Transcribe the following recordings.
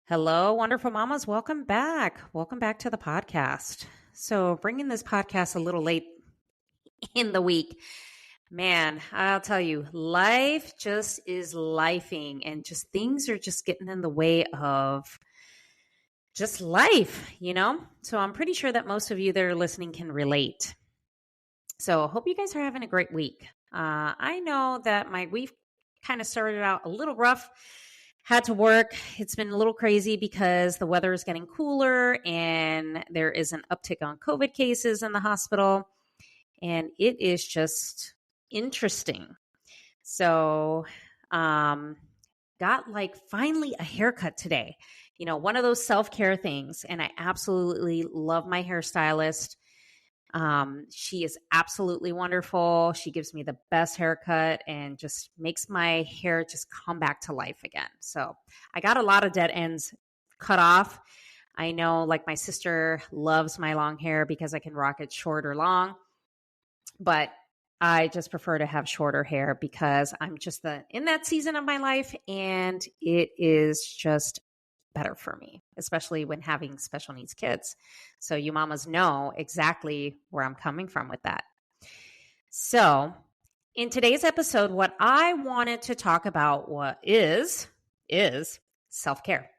Hello, wonderful mamas. Welcome back. Welcome back to the podcast. So, bringing this podcast a little late in the week. Man, I'll tell you, life just is lifing and just things are just getting in the way of just life. So, I'm pretty sure that most of you that are listening can relate. So, I hope you guys are having a great week. I know that my week kind of started out a little rough. Had to work. It's been a little crazy because the weather is getting cooler and there is an uptick on COVID cases in the hospital. And it is just interesting. So, got finally a haircut today. One of those self-care things. And I absolutely love my hairstylist. She is absolutely wonderful. She gives me the best haircut and just makes my hair just come back to life again. So I got a lot of dead ends cut off. I know my sister loves my long hair because I can rock it short or long, but I just prefer to have shorter hair because I'm just in that season of my life and it is just better for me, especially when having special needs kids. So you mamas know exactly where I'm coming from with that. So in today's episode, what I wanted to talk about is self-care.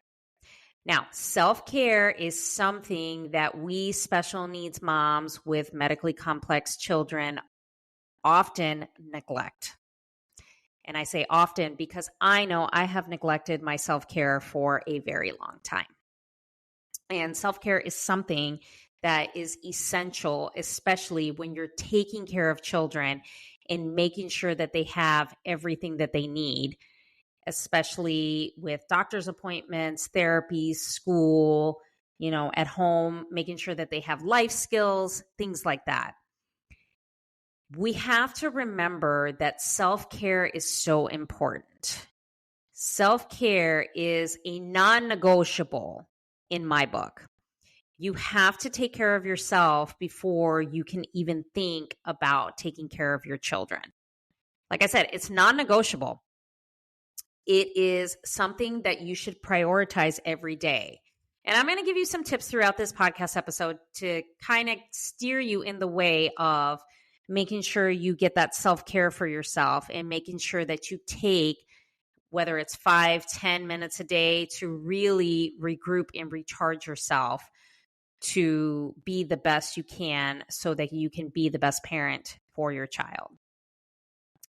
Now, self-care is something that we special needs moms with medically complex children often neglect. And I say often because I know I have neglected my self-care for a very long time. And self-care is something that is essential, especially when you're taking care of children and making sure that they have everything that they need, especially with doctor's appointments, therapies, school, at home, making sure that they have life skills, things like that. We have to remember that self-care is so important. Self-care is a non-negotiable in my book. You have to take care of yourself before you can even think about taking care of your children. Like I said, it's non-negotiable. It is something that you should prioritize every day. And I'm going to give you some tips throughout this podcast episode to kind of steer you in the way of making sure you get that self-care for yourself and making sure that you take, whether it's 5-10 minutes a day, to really regroup and recharge yourself to be the best you can so that you can be the best parent for your child.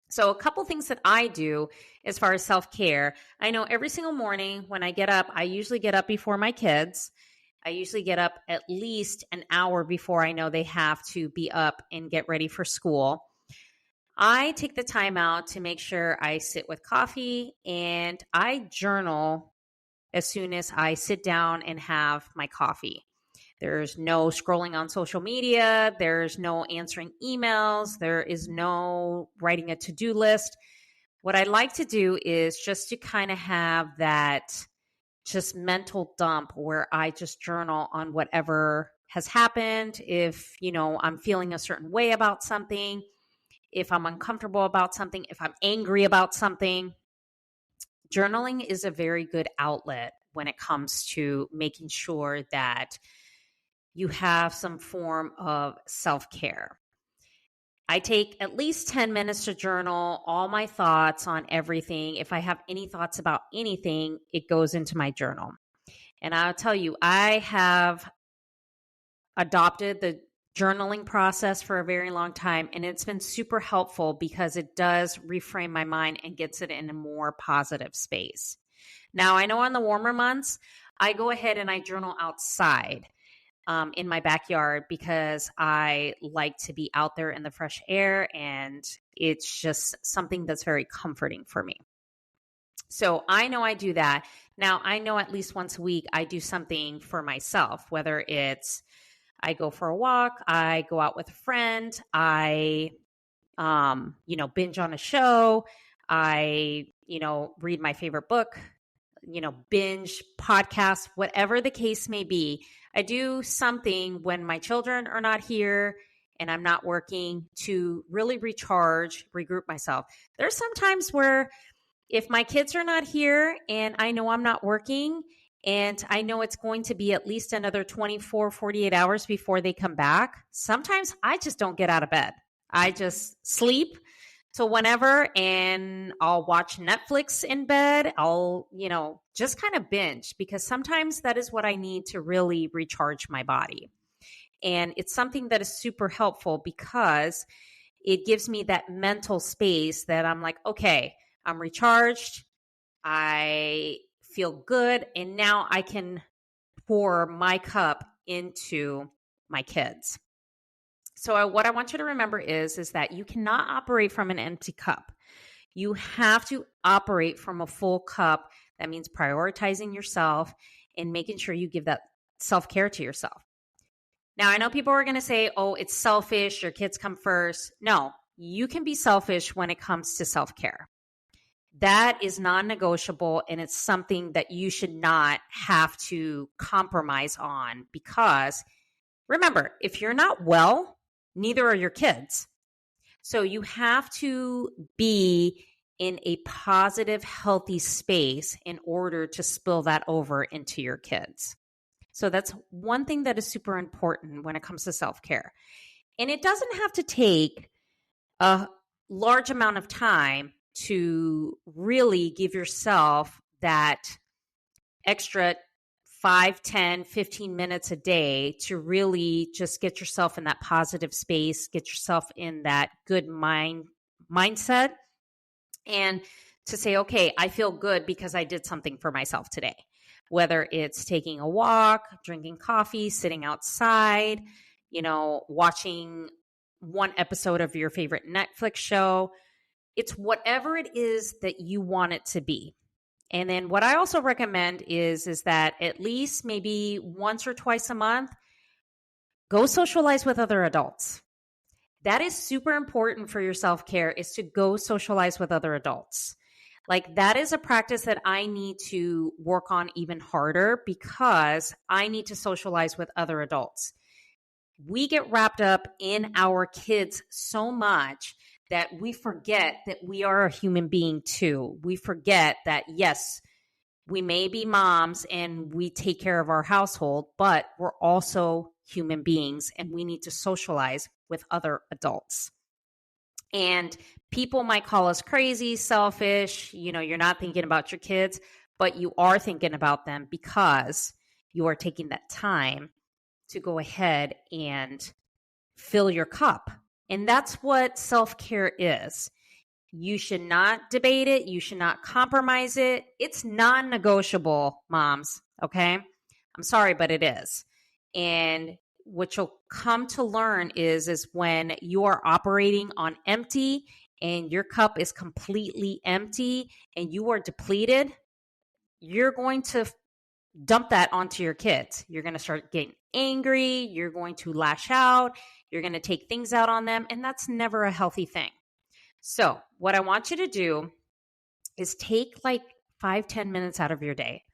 So a couple things that I do as far as self-care. I know every single morning when I get up, I usually get up before my kids. I usually get up at least an hour before I know they have to be up and get ready for school. I take the time out to make sure I sit with coffee and I journal as soon as I sit down and have my coffee. There's no scrolling on social media. There's no answering emails. There is no writing a to-do list. What I like to do is just to kind of have that just mental dump where I just journal on whatever has happened. If, I'm feeling a certain way about something, if I'm uncomfortable about something, if I'm angry about something, journaling is a very good outlet when it comes to making sure that you have some form of self-care. I take at least 10 minutes to journal all my thoughts on everything. If I have any thoughts about anything, it goes into my journal. And I'll tell you, I have adopted the journaling process for a very long time, and it's been super helpful because it does reframe my mind and gets it in a more positive space. Now, I know in the warmer months, I go ahead and I journal outside in my backyard because I like to be out there in the fresh air, and it's just something that's very comforting for me. So I know I do that. Now, I know at least once a week I do something for myself, whether it's I go for a walk, I go out with a friend, I, binge on a show, I, read my favorite book, binge podcasts, whatever the case may be. I do something when my children are not here and I'm not working to really recharge, regroup myself. There's some times where if my kids are not here and I know I'm not working And I know it's going to be at least another 24, 48 hours before they come back. Sometimes I just don't get out of bed. I just sleep till whenever, and I'll watch Netflix in bed. I'll, just kind of binge, because sometimes that is what I need to really recharge my body. And it's something that is super helpful because it gives me that mental space that I'm like, okay, I'm recharged. I feel good. And now I can pour my cup into my kids. So what I want you to remember is that you cannot operate from an empty cup. You have to operate from a full cup. That means prioritizing yourself and making sure you give that self-care to yourself. Now, I know people are going to say, oh, it's selfish, your kids come first. No, you can be selfish when it comes to self-care. That is non-negotiable, and it's something that you should not have to compromise on, because remember, if you're not well, neither are your kids. So you have to be in a positive, healthy space in order to spill that over into your kids. So that's one thing that is super important when it comes to self-care. And it doesn't have to take a large amount of time to really give yourself that extra 5, 10, 15 minutes a day to really just get yourself in that positive space, get yourself in that good mindset, and to say, okay, I feel good because I did something for myself today. Whether it's taking a walk, drinking coffee, sitting outside, watching one episode of your favorite Netflix show. It's whatever it is that you want it to be. And then what I also recommend is that at least maybe once or twice a month, go socialize with other adults. That is super important for your self-care, is to go socialize with other adults. Like, that is a practice that I need to work on even harder, because I need to socialize with other adults. We get wrapped up in our kids so much that we forget that we are a human being too. We forget that, yes, we may be moms and we take care of our household, but we're also human beings, and we need to socialize with other adults. And people might call us crazy, selfish, you're not thinking about your kids, but you are thinking about them because you are taking that time to go ahead and fill your cup. And that's what self-care is. You should not debate it. You should not compromise it. It's non-negotiable, moms, okay? I'm sorry, but it is. And what you'll come to learn is when you are operating on empty and your cup is completely empty and you are depleted, you're going to dump that onto your kids. You're going to start getting angry. You're going to lash out. You're going to take things out on them. And that's never a healthy thing. So what I want you to do is take like 5-10 minutes out of your day.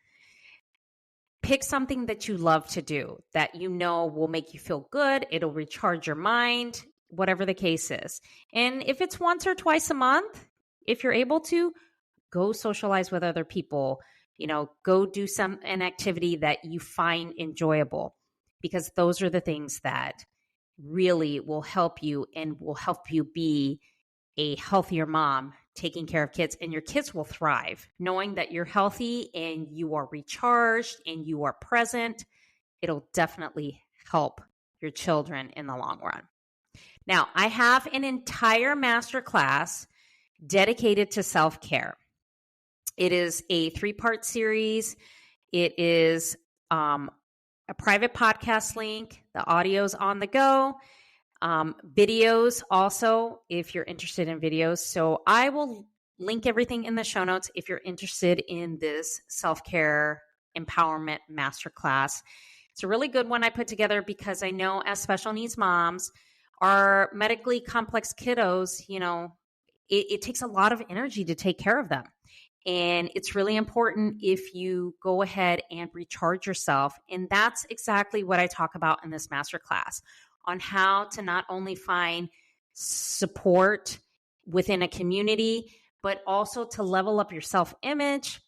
Pick something that you love to do that will make you feel good. It'll recharge your mind, whatever the case is. And if it's once or twice a month, if you're able to, go socialize with other people. Go do an activity that you find enjoyable, because those are the things that really will help you and will help you be a healthier mom, taking care of kids, and your kids will thrive. Knowing that you're healthy and you are recharged and you are present, it'll definitely help your children in the long run. Now, I have an entire masterclass dedicated to self-care. It is a 3-part series. It is a private podcast link. The audio's on the go. Videos also, if you're interested in videos. So I will link everything in the show notes if you're interested in this self-care empowerment masterclass. It's a really good one I put together because I know as special needs moms, our medically complex kiddos, it takes a lot of energy to take care of them. And it's really important if you go ahead and recharge yourself. And that's exactly what I talk about in this masterclass, on how to not only find support within a community, but also to level up your self-image,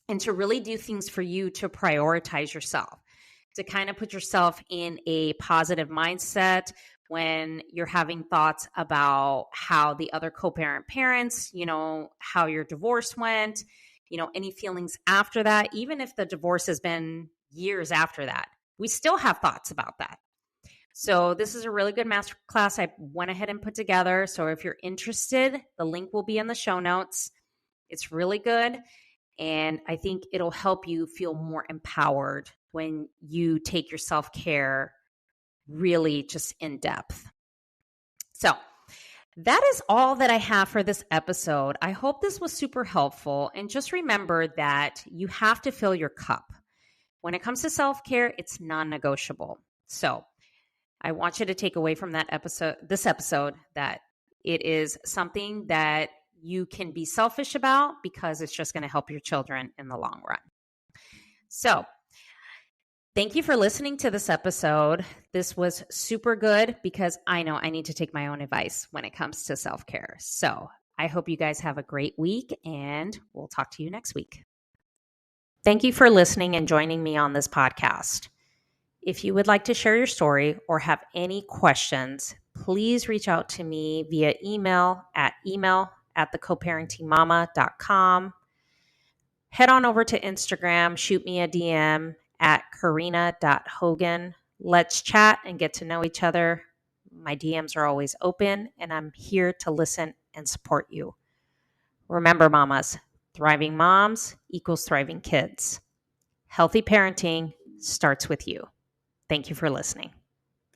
and to really do things for you to prioritize yourself, to kind of put yourself in a positive mindset when you're having thoughts about how the other co-parent parents, how your divorce went, any feelings after that. Even if the divorce has been years after that, we still have thoughts about that. So this is a really good master class I went ahead and put together. So if you're interested, the link will be in the show notes. It's really good. And I think it'll help you feel more empowered when you take your self-care really just in depth. So that is all that I have for this episode. I hope this was super helpful. And just remember that you have to fill your cup. When it comes to self-care, it's non-negotiable. So I want you to take away from this episode, that it is something that you can be selfish about because it's just going to help your children in the long run. So thank you for listening to this episode. This was super good because I know I need to take my own advice when it comes to self-care. So I hope you guys have a great week, and we'll talk to you next week. Thank you for listening and joining me on this podcast. If you would like to share your story or have any questions, please reach out to me via email at thecoparentingmama.com. Head on over to Instagram, shoot me a DM at karina.hogan. Let's chat and get to know each other. My DMs are always open, and I'm here to listen and support you. Remember, mamas, thriving moms equals thriving kids. Healthy parenting starts with you. Thank you for listening.